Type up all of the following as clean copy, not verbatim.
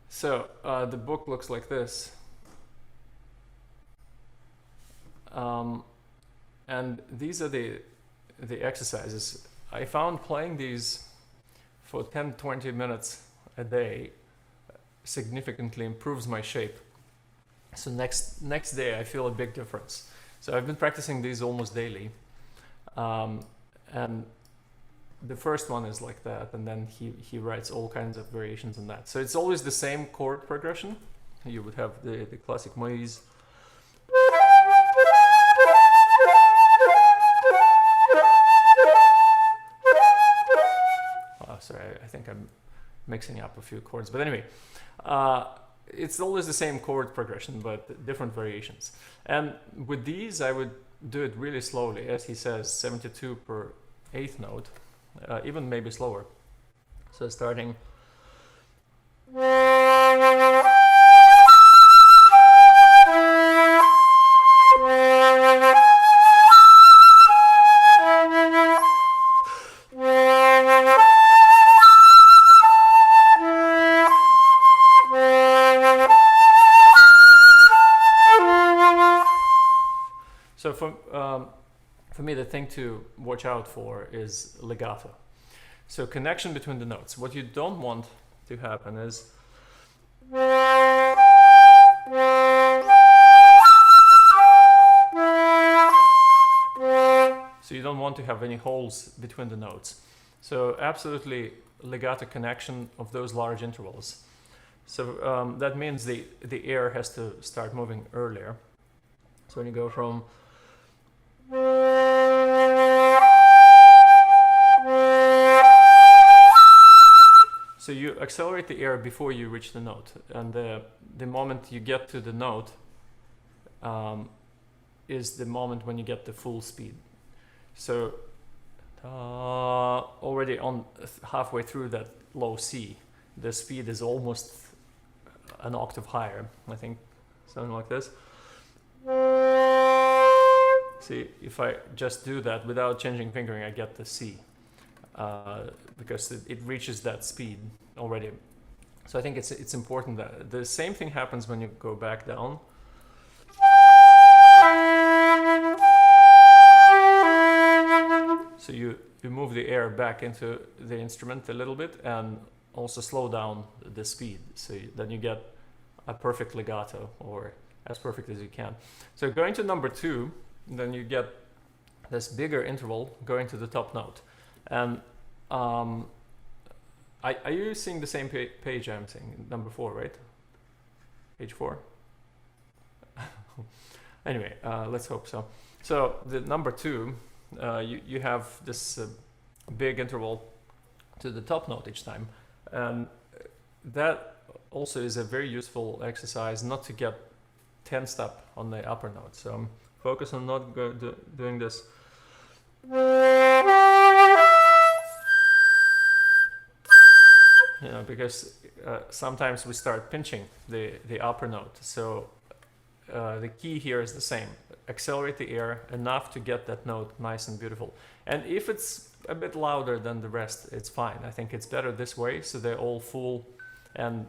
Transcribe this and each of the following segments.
So the book looks like this. And these are the exercises. I found playing these for 10-20 minutes a day significantly improves my shape. So next day I feel a big difference. So I've been practicing these almost daily. And the first one is like that, and then he writes all kinds of variations on that. So it's always the same chord progression. You would have the classic moise. Sorry, I think I'm mixing up a few chords, but anyway, it's always the same chord progression, but different variations. And with these, I would do it really slowly, as he says, 72 per eighth note, even maybe slower. So starting. So for me, the thing to watch out for is legato. So connection between the notes. What you don't want to happen is so you don't want to have any holes between the notes. So absolutely legato connection of those large intervals. So that means the air has to start moving earlier. So when you go from so you accelerate the air before you reach the note, and the moment you get to the note is the moment when you get the full speed. So already on halfway through that low C, the speed is almost an octave higher. I think something like this. See, if I just do that without changing fingering, I get the C because it reaches that speed already. So I think it's important that the same thing happens when you go back down. So you move the air back into the instrument a little bit and also slow down the speed. So then you get a perfect legato, or as perfect as you can. So going to number 2, then you get this bigger interval going to the top note. And are you seeing the same page I'm seeing? Number 4, right? Page 4? Anyway, let's hope so. So the number 2, you have this big interval to the top note each time. And that also is a very useful exercise not to get tensed up on the upper note. So focus on not doing this. You know, because sometimes we start pinching the upper note. So the key here is the same. Accelerate the air enough to get that note nice and beautiful. And if it's a bit louder than the rest, it's fine. I think it's better this way, so they're all full and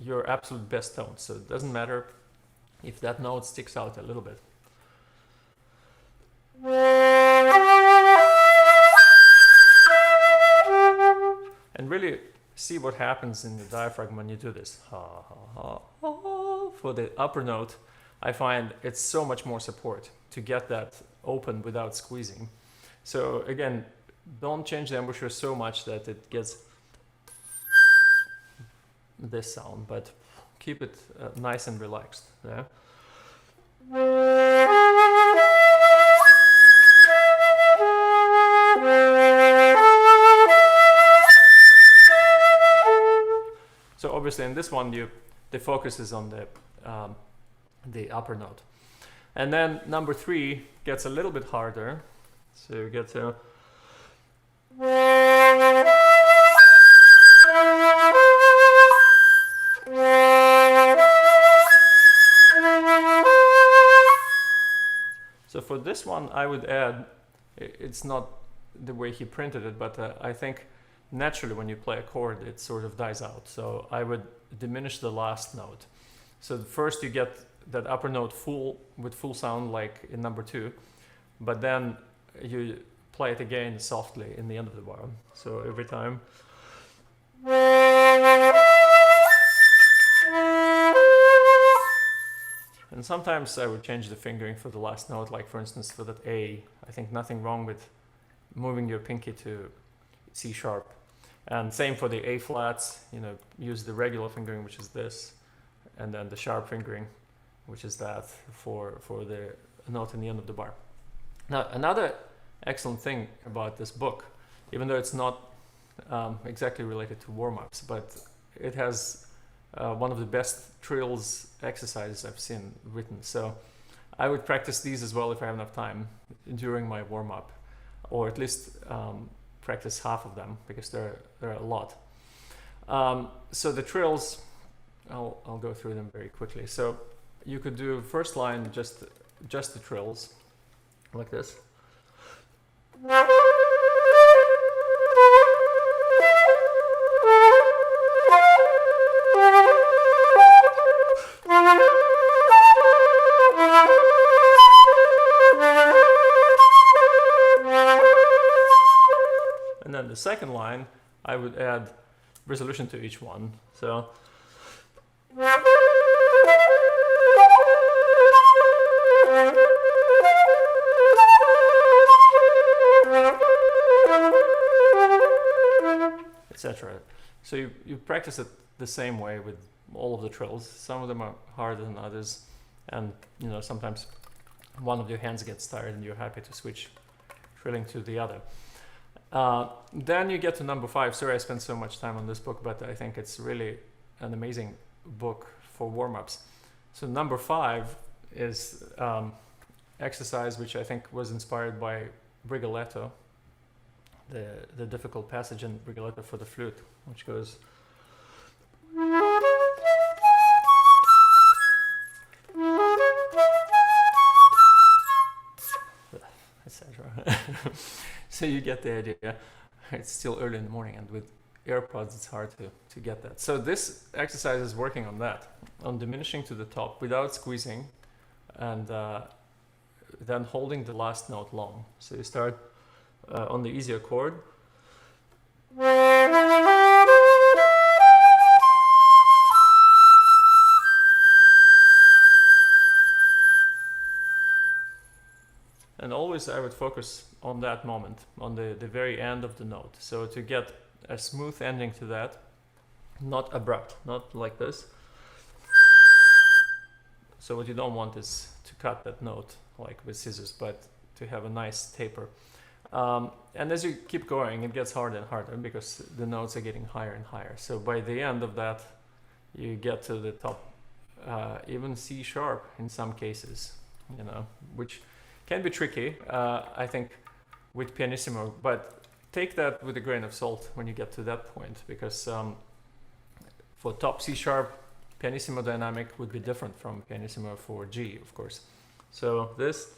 your absolute best tone. So it doesn't matter if that note sticks out a little bit. And really see what happens in the diaphragm when you do this. For the upper note, I find it's so much more support to get that open without squeezing. So again, don't change the embouchure so much that it gets this sound, but keep it nice and relaxed. Yeah. So obviously in this one, the focus is on the upper note. And then number 3 gets a little bit harder. So you get to so for this one, I would add it's not the way he printed it, but I think naturally when you play a chord, it sort of dies out. So I would diminish the last note. So first you get that upper note with full sound, like in number 2, but then you play it again softly in the end of the bar. So every time. And sometimes I would change the fingering for the last note, like for instance for that A. I think nothing wrong with moving your pinky to C sharp. And same for the A flats, use the regular fingering, which is this, and then the sharp fingering, which is that for the note in the end of the bar. Now, another excellent thing about this book, even though it's not exactly related to warm-ups, but it has one of the best trills exercises I've seen written. So I would practice these as well if I have enough time during my warm-up, or at least practice half of them, because there are a lot. So the trills, I'll go through them very quickly. So you could do first line just the trills, like this. And then the second line, I would add resolution to each one. So etc. So you practice it the same way with all of the trills. Some of them are harder than others, and sometimes one of your hands gets tired and you're happy to switch trilling to the other. Then you get to number 5. Sorry I spent so much time on this book, but I think it's really an amazing book for warm-ups. So number 5 is exercise which I think was inspired by Rigoletto, the difficult passage in Rigoletto for the flute, which goes etc. So you get the idea. It's still early in the morning, and with AirPods it's hard to get that. So this exercise is working on that, on diminishing to the top without squeezing, and then holding the last note long. So you start on the easier chord. And always I would focus on that moment, on the very end of the note. So to get a smooth ending to that, not abrupt, not like this. So what you don't want is to cut that note like with scissors, but to have a nice taper. And as you keep going, it gets harder and harder because the notes are getting higher and higher. So by the end of that, you get to the top, even C sharp in some cases, which can be tricky, I think, with pianissimo, but take that with a grain of salt when you get to that point, because for top C sharp, pianissimo dynamic would be different from pianissimo for G, of course. So this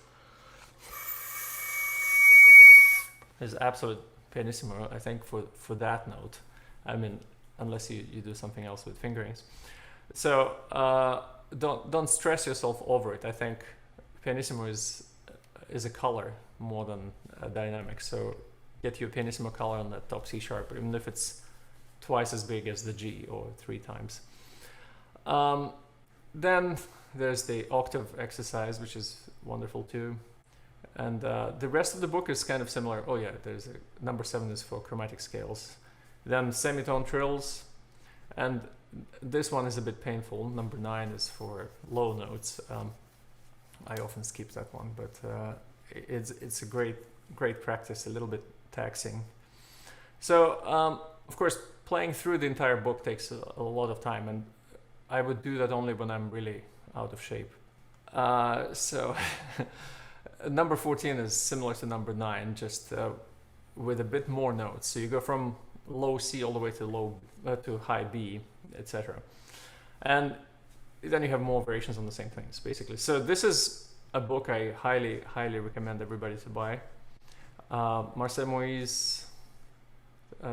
is absolute pianissimo, I think, for that note. I mean, unless you do something else with fingerings. So don't stress yourself over it. I think pianissimo is a color more than a dynamic. So get your pianissimo color on that top C sharp, even if it's twice as big as the G or 3 times. Then there's the octave exercise, which is wonderful too. And the rest of the book is kind of similar. Oh yeah, there's number 7 is for chromatic scales. Then semitone trills, and this one is a bit painful. Number 9 is for low notes. I often skip that one, but it's a great practice, a little bit taxing. So of course, playing through the entire book takes a lot of time, and I would do that only when I'm really out of shape. So number 14 is similar to number 9, just with a bit more notes. So you go from low C all the way to high B, etc. And then you have more variations on the same things, basically. So this is a book I highly recommend everybody to buy. Marcel Moïse,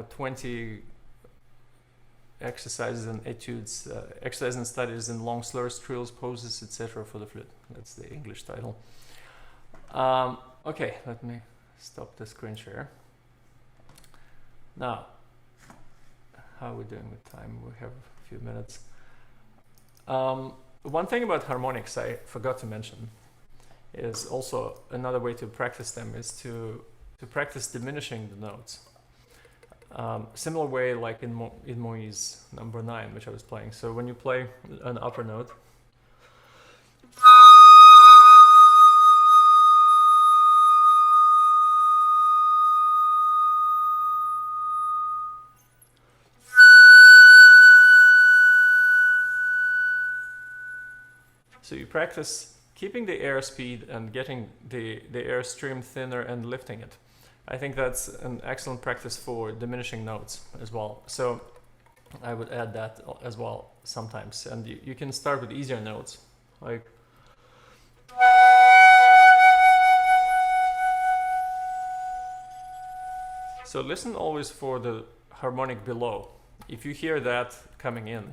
20 exercises and etudes, exercises and studies in long slurs, trills, poses, etc. for the flute. That's the English title. Okay, let me stop the screen share. Now, how are we doing with time? We have a few minutes. One thing about harmonics I forgot to mention is also another way to practice them is to practice diminishing the notes. Similar way like in Moïse number 9, which I was playing. So when you play an upper note, so you practice keeping the air speed and getting the air stream thinner and lifting it. I think that's an excellent practice for diminishing notes as well. So I would add that as well sometimes. And you can start with easier notes, like so listen always for the harmonic below. If you hear that coming in,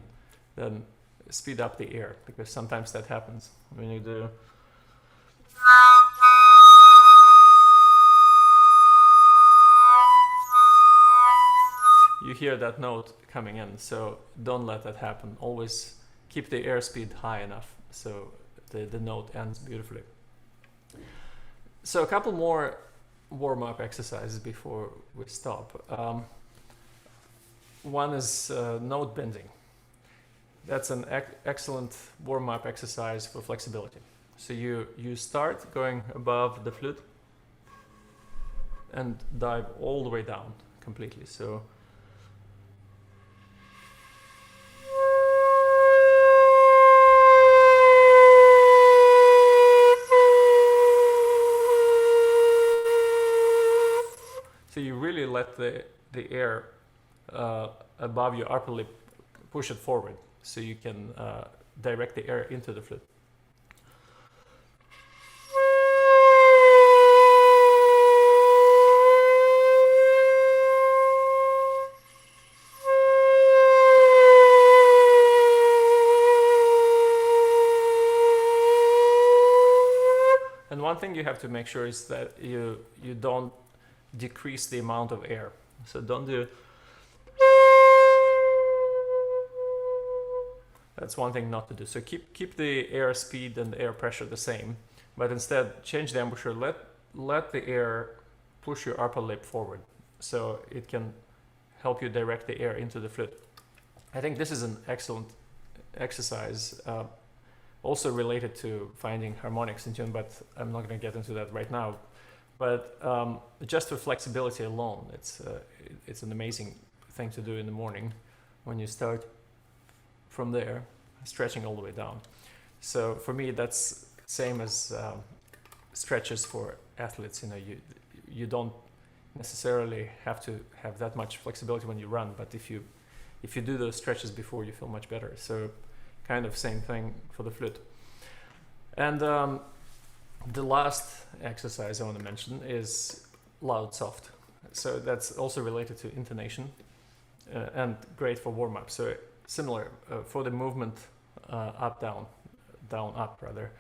then speed up the air, because sometimes that happens when you do. You hear that note coming in, so don't let that happen. Always keep the airspeed high enough so the note ends beautifully. So a couple more warm-up exercises before we stop. One is note bending. That's an excellent warm-up exercise for flexibility. So you start going above the flute and dive all the way down completely. So you really let the air above your upper lip push it forward, so you can direct the air into the flute. And one thing you have to make sure is that you don't decrease the amount of air. So don't do. That's one thing not to do. So keep the air speed and the air pressure the same, but instead change the embouchure. Let the air push your upper lip forward, so it can help you direct the air into the flute. I think this is an excellent exercise, also related to finding harmonics in tune, but I'm not going to get into that right now. But just for flexibility alone, it's an amazing thing to do in the morning when you start from there, stretching all the way down. So for me, that's same as stretches for athletes. You know, you don't necessarily have to have that much flexibility when you run, but if you do those stretches before, you feel much better. So kind of same thing for the flute. And the last exercise I want to mention is loud soft. So that's also related to intonation and great for warm-up. So similar for the movement up, down, down, up rather.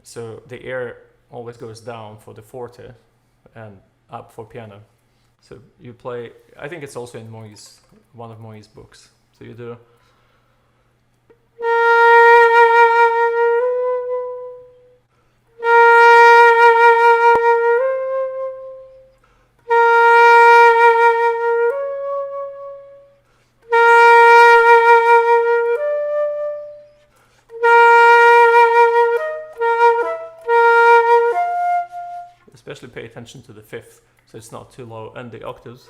So the air always goes down for the forte and up for piano. So you play, I think it's also in Moïse, one of Moïse books. So you do. Especially pay attention to the fifth, so it's not too low, and the octaves.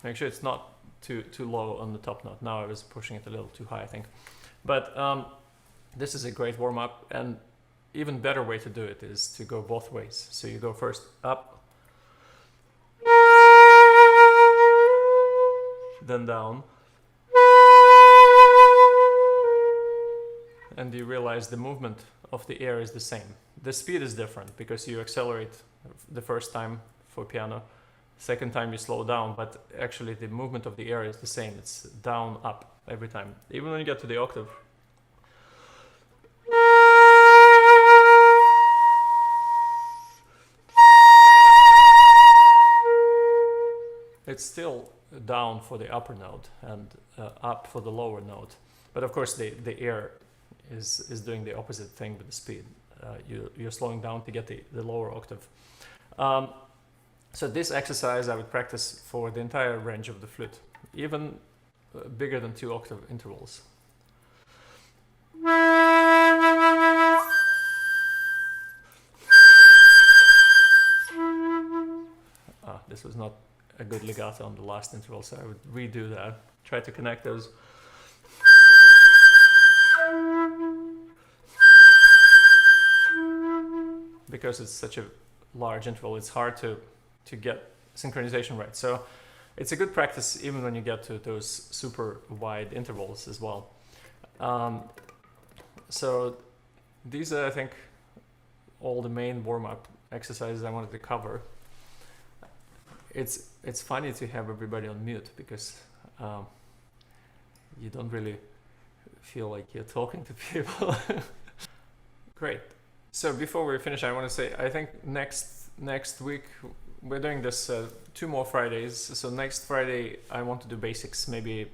Make sure it's not too low on the top note. Now I was pushing it a little too high, I think. But this is a great warm-up, and even better way to do it is to go both ways. So you go first up, then down, realize the movement of the air is the same. The speed is different because you accelerate the first time for piano, second time you slow down, but actually the movement of the air is the same. It's down, up every time, even when you get to the octave. It's still down for the upper note and up for the lower note. But of course the air is doing the opposite thing with the speed. You're slowing down to get the lower octave. So this exercise I would practice for the entire range of the flute, even bigger than 2 octave intervals. This was not a good legato on the last interval, so I would redo that. Try to connect those. Because it's such a large interval, it's hard to get synchronization right. So it's a good practice even when you get to those super wide intervals as well. So these are, I think, all the main warm-up exercises I wanted to cover. It's funny to have everybody on mute because you don't really feel like you're talking to people. Great. So before we finish, I want to say I think next week we're doing this 2 more Fridays. So next Friday I want to do basics, maybe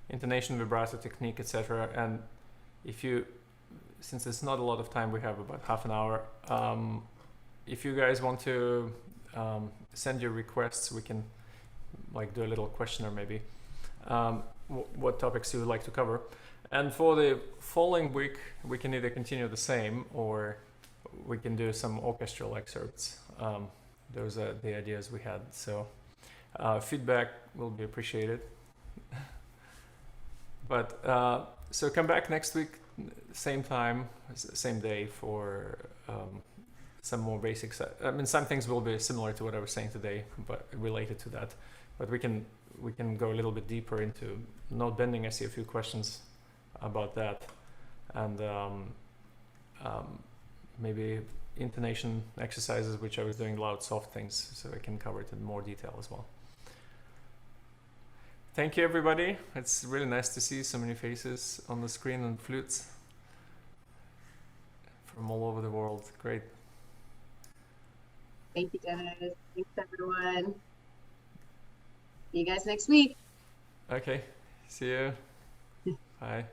intonation, vibrato, technique, etc. And since it's not a lot of time, we have about half an hour. If you guys want to send your requests, we can like do a little questionnaire maybe. What topics you would like to cover. And for the following week, we can either continue the same or we can do some orchestral excerpts. Those are the ideas we had. So feedback will be appreciated. But so come back next week, same time, same day for some more basics. I mean, some things will be similar to what I was saying today, but related to that. But we can go a little bit deeper into note bending. I see a few questions about that, and maybe intonation exercises, which I was doing loud soft things, so I can cover it in more detail as well. Thank you, everybody. It's really nice to see so many faces on the screen and flutes from all over the world. Great. Thank you, Denis. Thanks, everyone. See you guys next week. Okay. See you. Bye.